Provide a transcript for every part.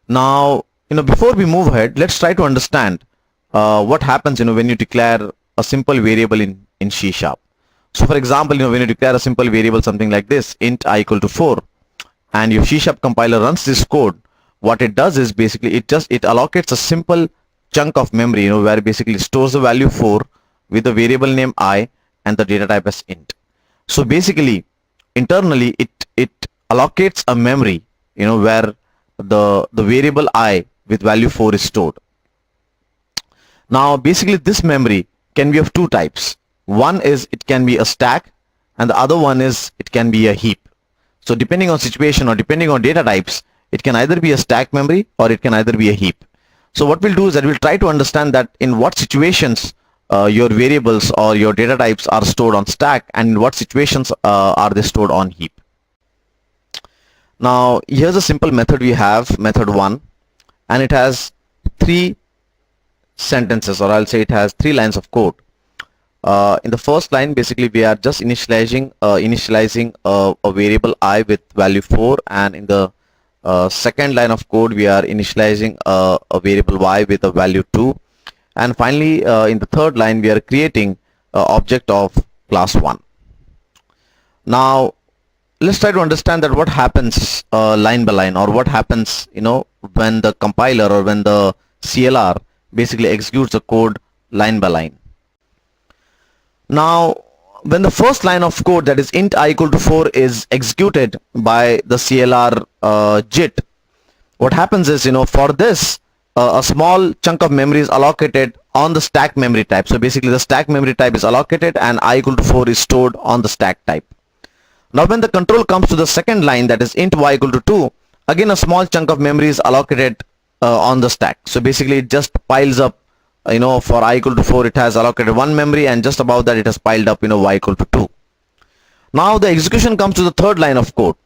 Now, before we move ahead, let's try to understand what happens, when you declare a simple variable in C sharp. So for example, when you declare a simple variable, something like this, int I equal to 4, and your C sharp compiler runs this code, what it does is basically it allocates a simple chunk of memory, where basically it stores the value 4 with the variable name I and the data type as int. So basically, internally it allocates a memory, where the variable I with value 4 is stored. Now basically this memory can be of two types. One is it can be a stack, and the other one is it can be a heap. So depending on situation or depending on data types, it can either be a stack memory or it can either be a heap. So what we'll do is that we'll try to understand that in what situations your variables or your data types are stored on stack, and in what situations are they stored on heap. Now here's a simple method we have, method 1, and it has 3 sentences, or I'll say it has 3 lines of code. In the first line, basically we are just initializing a variable I with value 4, and in the second line of code we are initializing a variable y with a value 2, and finally in the third line we are creating an object of class 1. Now let's try to understand that what happens line by line, or what happens when the compiler or when the CLR basically executes the code line by line. Now when the first line of code, that is int I equal to 4, is executed by the CLR JIT, what happens is, for this a small chunk of memory is allocated on the stack memory type. So basically the stack memory type is allocated and I equal to 4 is stored on the stack type. Now when the control comes to the second line, that is int y equal to 2, again a small chunk of memory is allocated on the stack. So basically it just piles up, for I equal to 4 it has allocated 1 memory, and just above that it has piled up y equal to 2. Now the execution comes to the third line of code.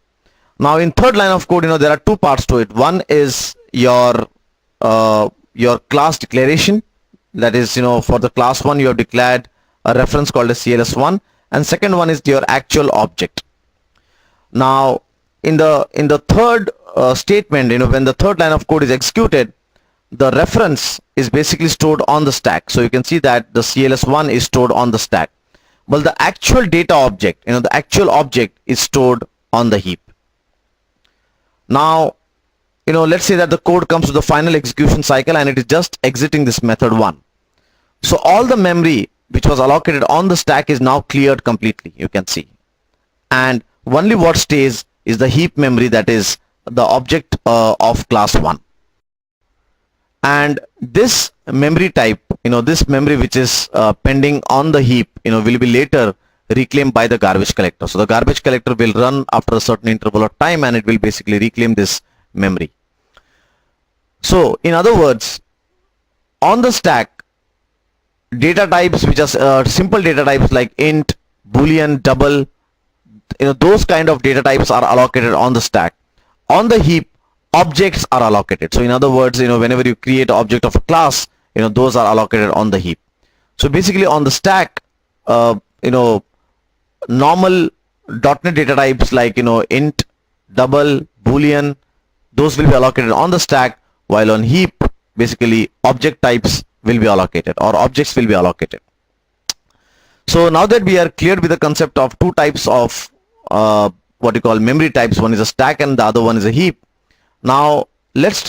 Now in third line of code, there are 2 parts to it. One is your class declaration, that is, for the class 1 you have declared a reference called as CLS1, and second one is your actual object. Now in the third statement, when the third line of code is executed, the reference is basically stored on the stack. So you can see that the CLS1 is stored on the stack, but the actual data object, the actual object is stored on the heap. Now let's say that the code comes to the final execution cycle and it is just exiting this method 1. So all the memory which was allocated on the stack is now cleared completely, you can see, and only what stays is the heap memory, that is the object of class 1. And this memory type, this memory which is pending on the heap, will be later reclaimed by the garbage collector. So the garbage collector will run after a certain interval of time and it will basically reclaim this memory. So in other words, on the stack, data types which are simple data types like int, boolean, double, those kind of data types are allocated on the stack. On the heap, objects are allocated. So in other words, whenever you create an object of a class, those are allocated on the heap. So basically on the stack, normal .NET data types like int, double, boolean, those will be allocated on the stack, while on heap basically object types will be allocated, or objects will be allocated. So now that we are cleared with the concept of 2 types of what you call memory types, one is a stack and the other one is a heap, now let's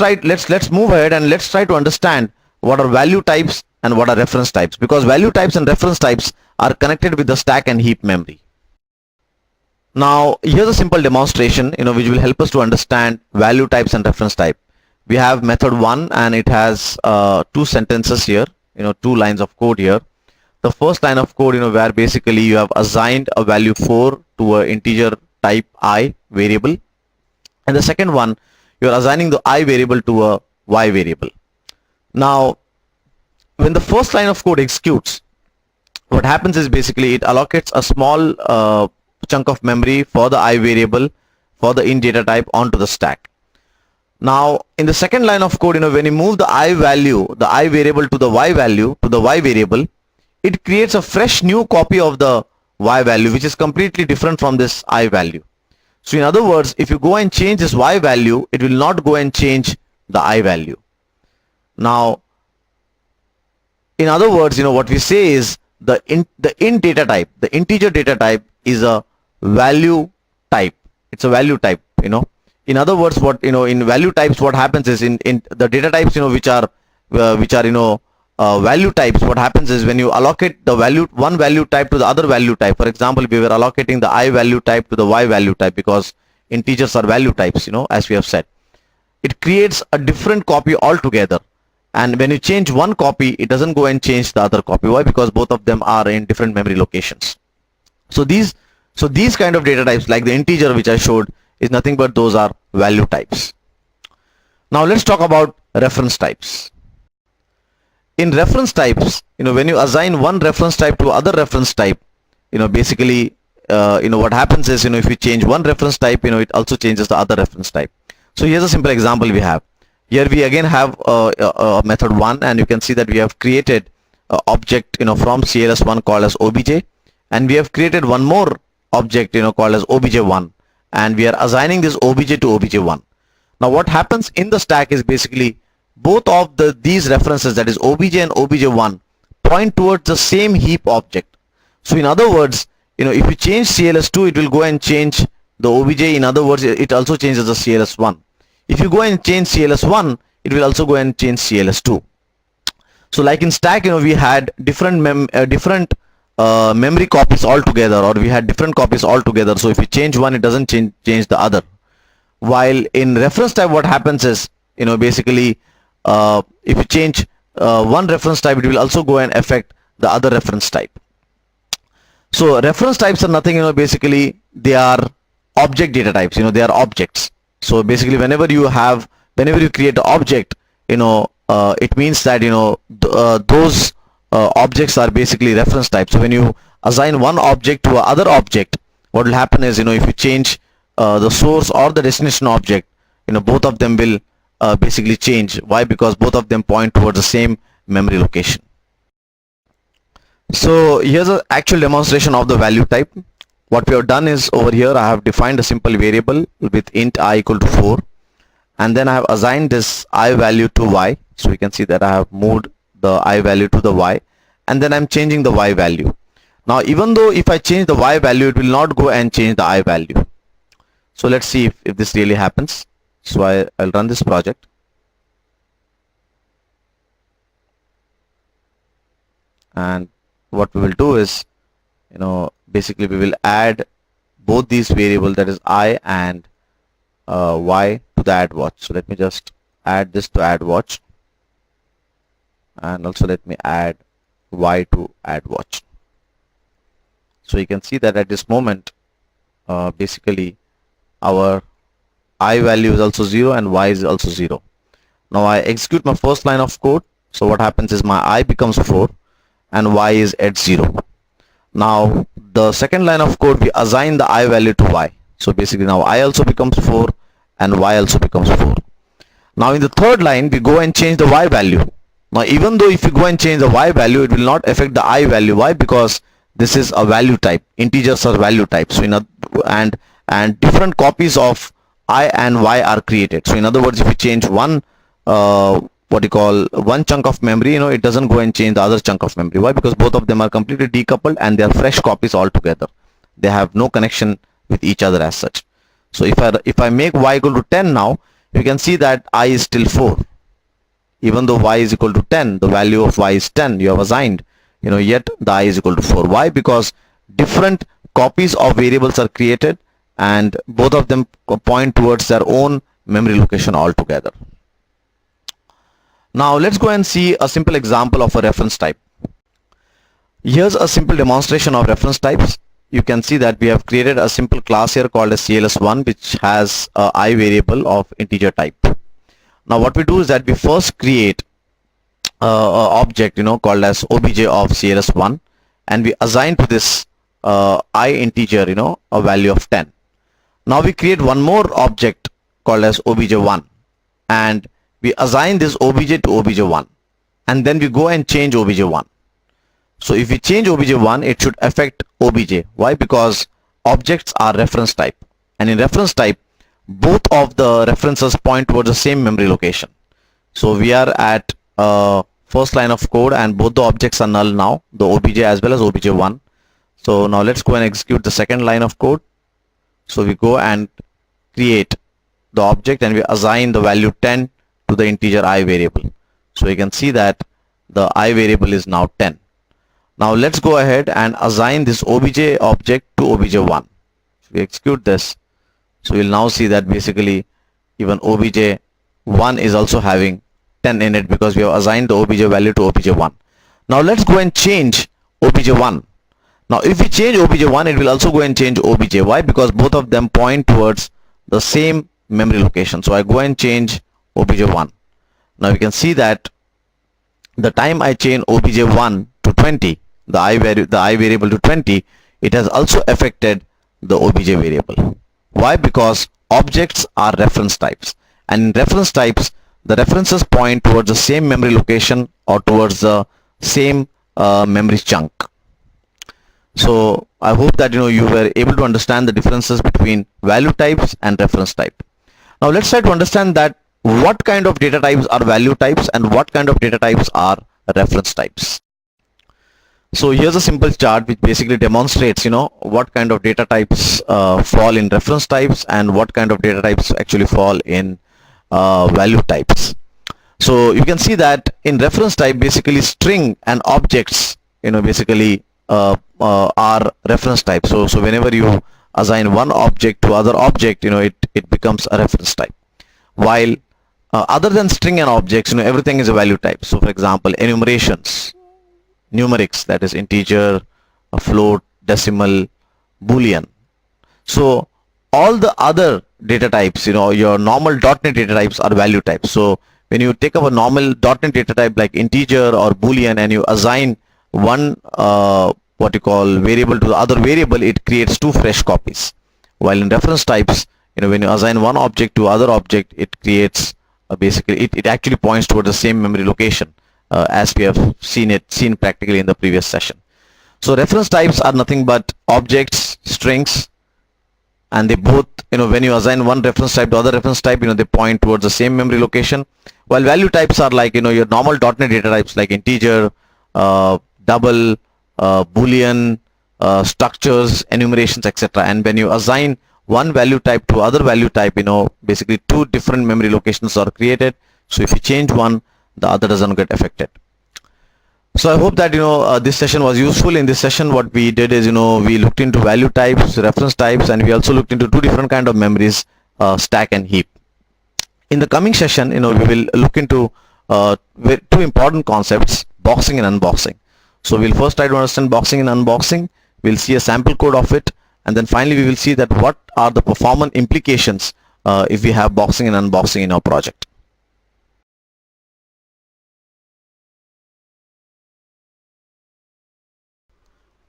move ahead and let's try to understand what are value types and what are reference types, because value types and reference types are connected with the stack and heap memory. Now here's a simple demonstration which will help us to understand value types and reference type. We have method 1 and it has 2 sentences here, 2 lines of code here. The first line of code, where basically you have assigned a value 4 to an integer type I variable, and the second one you are assigning the I variable to a Y variable. Now when the first line of code executes, what happens is basically it allocates a small chunk of memory for the I variable for the int data type onto the stack. Now in the second line of code, when you move the I value, the I variable to the Y value, to the Y variable, it creates a fresh new copy of the Y value which is completely different from this I value. So in other words, if you go and change this Y value, it will not go and change the I value. Now, in other words, what we say is the int data type, the integer data type is a value type. It's a value type. In other words, what in value types, what happens is in the data types, which are value types, what happens is when you allocate the one value type to the other value type. For example, we were allocating the I value type to the Y value type because integers are value types, as we have said. It creates a different copy altogether. And when you change one copy, it doesn't go and change the other copy. Why? Because both of them are in different memory locations. So these kind of data types, like the integer which I showed, is nothing but those are value types. Now let's talk about reference types. In reference types, when you assign one reference type to other reference type, basically, what happens is, if you change one reference type, it also changes the other reference type. So here's a simple example we have. Here we again have a method 1, and you can see that we have created an object from CLS1 called as obj, and we have created one more object called as obj1, and we are assigning this obj to obj1. Now what happens in the stack is basically both of these references, that is obj and obj1, point towards the same heap object. So in other words, if you change CLS2, it will go and change the obj. In other words, it also changes the CLS1. If you go and change CLS1, it will also go and change CLS2. So like in stack, we had different memory copies altogether, or we had different copies altogether. So if you change one, it doesn't change the other. While in reference type, what happens is, basically, if you change one reference type, it will also go and affect the other reference type. So reference types are nothing, basically they are object data types. They are objects. So basically, whenever you create an object, it means that those objects are basically reference types. So when you assign one object to another object, what will happen is, if you change the source or the destination object, both of them will basically change. Why? Because both of them point towards the same memory location. So here's an actual demonstration of the value type. What we have done is, over here I have defined a simple variable with int I equal to 4, and then I have assigned this I value to Y. So we can see that I have moved the I value to the Y, and then I'm changing the Y value. Now even though if I change the Y value, it will not go and change the I value. So let's see if this really happens. So I'll run this project, and what we will do is, basically we will add both these variables, that is I and Y, to the add watch. So let me just add this to add watch, and also let me add Y to add watch. So you can see that at this moment, basically our I value is also 0 and Y is also 0. Now I execute my first line of code. So what happens is my I becomes 4 and Y is at 0. Now the second line of code, we assign the I value to Y. So basically now I also becomes 4 and Y also becomes 4. Now in the third line, we go and change the Y value. Now even though if you go and change the Y value, it will not affect the I value. Why? Because this is a value type. Integers are value types. So and different copies of I and Y are created. So in other words, if you change one one chunk of memory, it doesn't go and change the other chunk of memory. Why? Because both of them are completely decoupled and they are fresh copies altogether. They have no connection with each other as such. So if I make Y equal to 10 now, you can see that I is still 4. Even though Y is equal to 10, the value of Y is 10, you have assigned, yet the I is equal to 4. Why? Because different copies of variables are created and both of them point towards their own memory location altogether. Now let's go and see a simple example of a reference type. Here's a simple demonstration of reference types. You can see that we have created a simple class here called as CLS1, which has a I variable of integer type. Now what we do is that we first create a object called as obj of CLS1, and we assign to this I integer a value of 10. Now we create one more object called as obj1, and we assign this obj to obj1, and then we go and change obj1. So if we change obj1, it should affect obj. Why? Because objects are reference type, and in reference type, both of the references point towards the same memory location. So we are at first line of code, and both the objects are null now, the obj as well as obj1. So now let's go and execute the second line of code. So we go and create the object and we assign the value 10 to the integer I variable. So you can see that the I variable is now 10. Now let's go ahead and assign this obj object to obj1. So we execute this. So we'll now see that basically even obj1 is also having 10 in it, because we have assigned the obj value to obj1. Now let's go and change obj1. Now if we change obj1, it will also go and change obj. Why? Because both of them point towards the same memory location. So I go and change obj1. Now you can see that the time I change obj1 to 20, the I variable to 20, it has also affected the obj variable. Why? Because objects are reference types, and in reference types the references point towards the same memory location or towards the same memory chunk. So I hope that you were able to understand the differences between value types and reference type. Now let's try to understand that what kind of data types are value types and what kind of data types are reference types. So here's a simple chart which basically demonstrates what kind of data types fall in reference types and what kind of data types actually fall in value types. So you can see that in reference type, basically string and objects basically are reference type. So whenever you assign one object to other object, it becomes a reference type. While other than string and objects, everything is a value type. So for example, enumerations, numerics, that is integer, a float, decimal, boolean. So all the other data types, your normal .NET data types are value types. So when you take up a normal .NET data type like integer or boolean and you assign one what you call variable to the other variable, it creates two fresh copies. While in reference types, when you assign one object to other object, it creates basically it actually points toward the same memory location, as we have seen practically in the previous session. So reference types are nothing but objects, strings, and they both, when you assign one reference type to other reference type, they point towards the same memory location. While value types are like your normal .NET data types like integer, double, boolean, structures, enumerations, etc. And when you assign one value type to other value type, basically two different memory locations are created. So if you change one, the other doesn't get affected. So I hope that this session was useful. In this session what we did is we looked into value types, reference types, and we also looked into two different kind of memories, stack and heap. In the coming session we will look into two important concepts, boxing and unboxing. So we'll first try to understand boxing and unboxing. We'll see a sample code of it, and then finally we will see that what are the performance implications if we have boxing and unboxing in our project.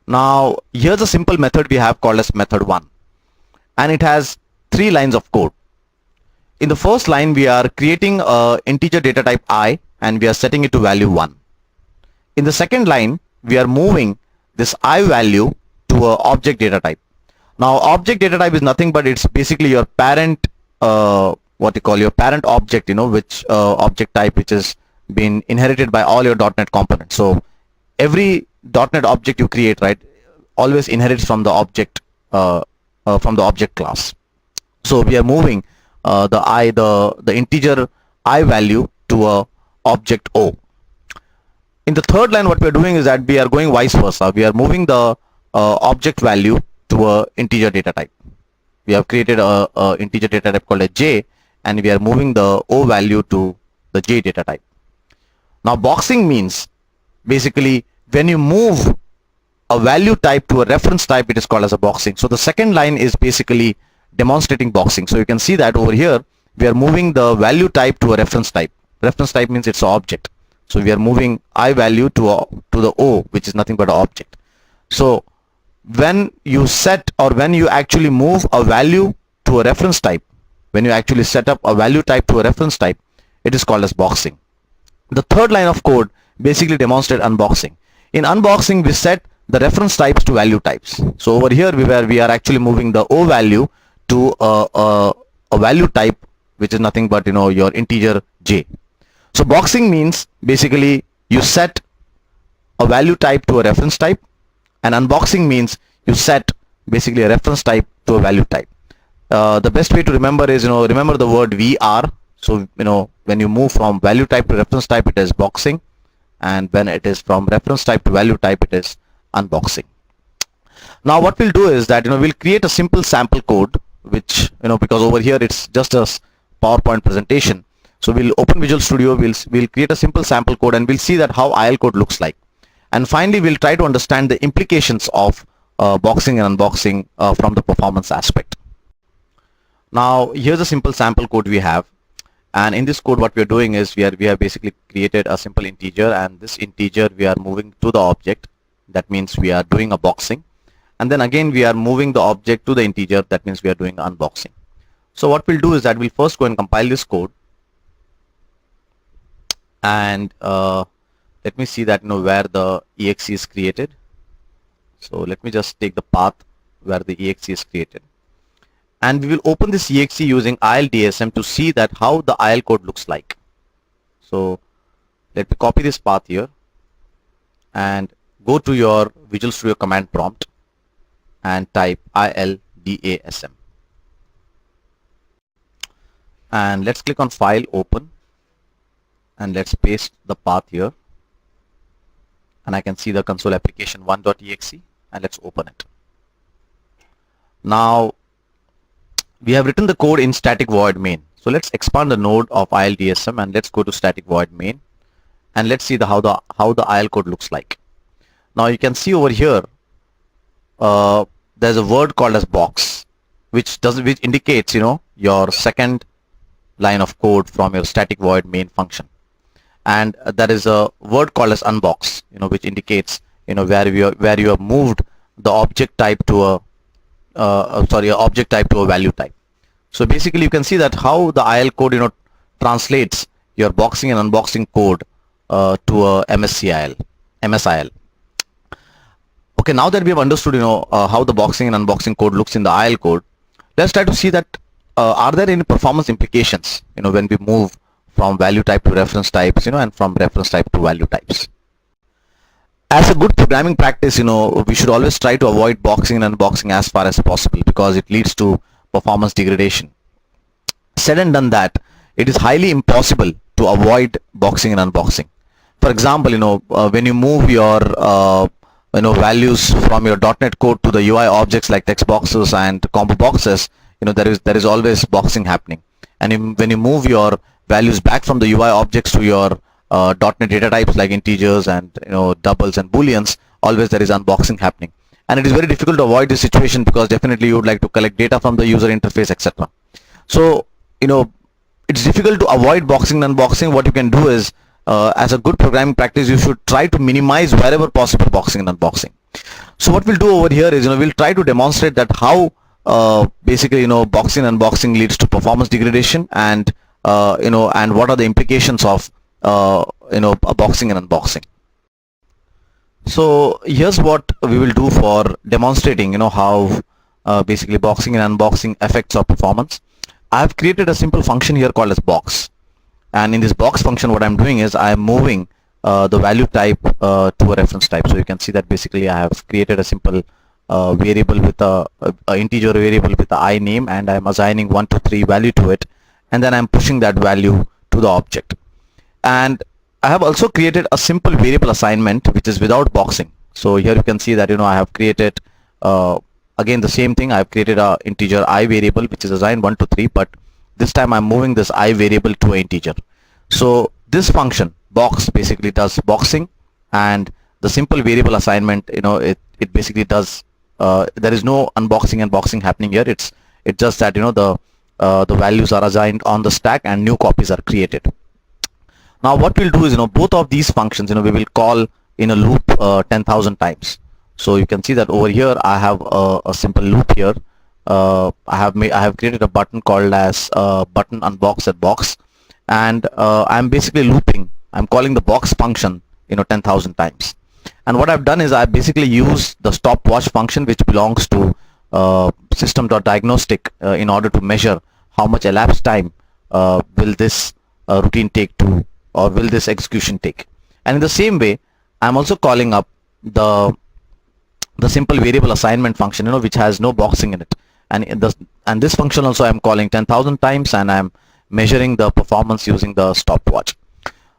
Now here's a simple method we have called as method 1, and it has 3 lines of code. In the first line we are creating a integer data type I and we are setting it to value 1. In the second line we are moving this I value to a object data type. Now object data type is nothing but it's basically your parent what you call your parent object, which object type which has been inherited by all your .NET components. So every .NET object you create, right, always inherits from the object class. So we are moving the integer I value to a object O. In the third line what we are doing is that we are going vice versa. We are moving the object value to a integer data type. We have created a integer data type called a J, and we are moving the O value to the J data type. Now boxing means basically when you move a value type to a reference type, it is called as a boxing. So the second line is basically demonstrating boxing. So you can see that over here we are moving the value type to a reference type. Reference type means it's an object. So we are moving I value to the O, which is nothing but an object. So when you set or when you actually move a value to a reference type, when you actually set up a value type to a reference type, it is called as boxing. The third line of code basically demonstrates unboxing. In unboxing we set the reference types to value types. So over here we are actually moving the O value to a value type which is nothing but your integer J. So boxing means basically you set a value type to a reference type, and unboxing means you set basically a reference type to a value type. The best way to remember is, remember the word VR. So, when you move from value type to reference type, it is boxing, and when it is from reference type to value type, it is unboxing. Now what we'll do is that, we'll create a simple sample code, which, because over here it's just a PowerPoint presentation. So we'll open Visual Studio, we'll create a simple sample code, and we'll see that how IL code looks like. And finally, we'll try to understand the implications of boxing and unboxing from the performance aspect. Now here's a simple sample code we have, and in this code what we're doing is we have basically created a simple integer, and this integer we are moving to the object. That means we are doing a boxing, and then again we are moving the object to the integer. That means we are doing unboxing. So what we'll do is that we'll first go and compile this code, and let me see that where the exe is created. So let me just take the path where the exe is created, and we will open this exe using ILDSM to see that how the IL code looks like. So let me copy this path here and go to your Visual Studio command prompt and type ILDASM, and let's click on File, Open, and let's paste the path here, and I can see the console application 1.exe, and let's open it. Now we have written the code in static void main. So let's expand the node of ILDSM, and let's go to static void main, and let's see how the IL code looks like. Now you can see over here there's a word called as box, which indicates your second line of code from your static void main function, and there is a word called as unbox, which indicates where you have moved the object type to a object type to a value type. So basically you can see that how the IL code translates your boxing and unboxing code to a MSIL. Okay, now that we have understood how the boxing and unboxing code looks in the IL code, let's try to see that are there any performance implications when we move from value type to reference types, and from reference type to value types. As a good programming practice, we should always try to avoid boxing and unboxing as far as possible, because it leads to performance degradation. Said and done that, it is highly impossible to avoid boxing and unboxing. For example, when you move your values from your .NET code to the UI objects like text boxes and combo boxes, there is always boxing happening. And when you move your values back from the UI objects to your .NET data types like integers and doubles and booleans, always there is unboxing happening, and it is very difficult to avoid this situation, because definitely you would like to collect data from the user interface, etc. So it's difficult to avoid boxing and unboxing. What you can do is, as a good programming practice, you should try to minimize wherever possible boxing and unboxing. So what we'll do over here is we'll try to demonstrate that how basically boxing and unboxing leads to performance degradation, and and what are the implications of boxing and unboxing. So here's what we will do for demonstrating how basically boxing and unboxing affects our performance. I have created a simple function here called as box, and in this box function what I'm doing is I am moving the value type to a reference type. So you can see that basically I have created a simple variable with a integer variable with the I name, and I'm assigning 1 to 3 value to it, and then I'm pushing that value to the object. And I have also created a simple variable assignment which is without boxing. So here you can see that I have created again the same thing. I have created a integer I variable which is assigned 1 to 3, but this time I'm moving this I variable to an integer. So this function box basically does boxing, and the simple variable assignment, it basically does there is no unboxing and boxing happening here. It's just that the values are assigned on the stack and new copies are created. Now what we'll do is both of these functions we will call in a loop 10,000 times. So you can see that over here I have a simple loop here. I have created a button called as button unbox at box, and I'm basically looping. I'm calling the box function 10,000 times. And what I've done is I basically use the stopwatch function which belongs to system.diagnostic in order to measure how much elapsed time will this routine take to or will this execution take. And in the same way, I'm also calling up the simple variable assignment function, which has no boxing in it, and this function also I'm calling 10,000 times, and I'm measuring the performance using the stopwatch.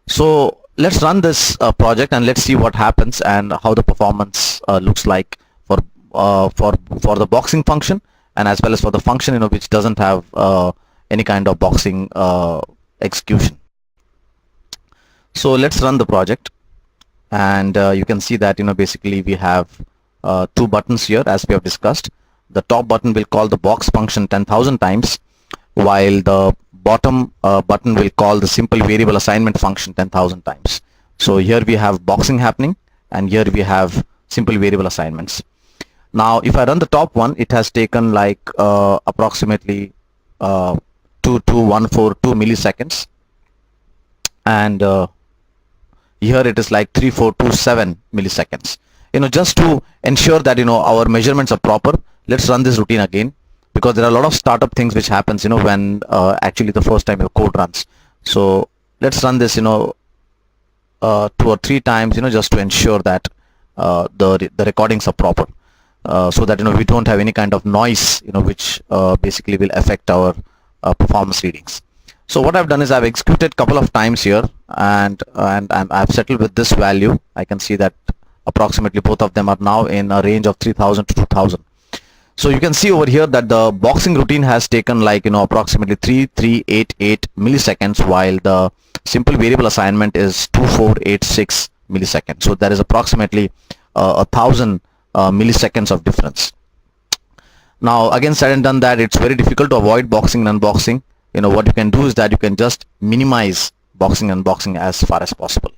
So let's run this project and let's see what happens and how the performance looks like for the boxing function, and as well as for the function which doesn't have any kind of boxing execution. So let's run the project, and you can see that basically we have two buttons here as we have discussed. The top button will call the box function 10,000 times, while the bottom button will call the simple variable assignment function 10,000 times. So here we have boxing happening, and here we have simple variable assignments. Now if I run the top one, it has taken like approximately 2.142 milliseconds, and here it is like 3.427 milliseconds. Just to ensure that our measurements are proper, let's run this routine again, because there are a lot of startup things which happens when actually the first time your code runs. So let's run this 2 or 3 times just to ensure that the recordings are proper, so that we don't have any kind of noise which basically will affect our performance readings. So what I've done is I've executed couple of times here, and I've settled with this value. I can see that approximately both of them are now in a range of 3,000 to 2,000. So you can see over here that the boxing routine has taken like approximately 3.388 milliseconds, while the simple variable assignment is 2.486 milliseconds. So there is approximately 1,000 milliseconds of difference. Now again, said and done that, it's very difficult to avoid boxing and unboxing. What you can do is that you can just minimize boxing and unboxing as far as possible.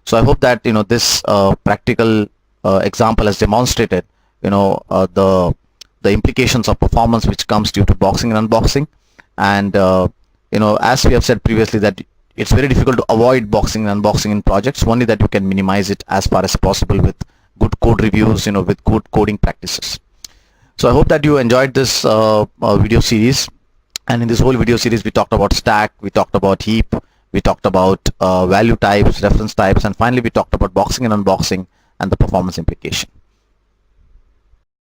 So I hope that this practical example has demonstrated the implications of performance which comes due to boxing and unboxing. And as we have said previously, that it's very difficult to avoid boxing and unboxing in projects, only that you can minimize it as far as possible with good code reviews, with good coding practices. So I hope that you enjoyed this video series. And in this whole video series, we talked about stack, we talked about heap, we talked about value types, reference types, and finally we talked about boxing and unboxing and the performance implication.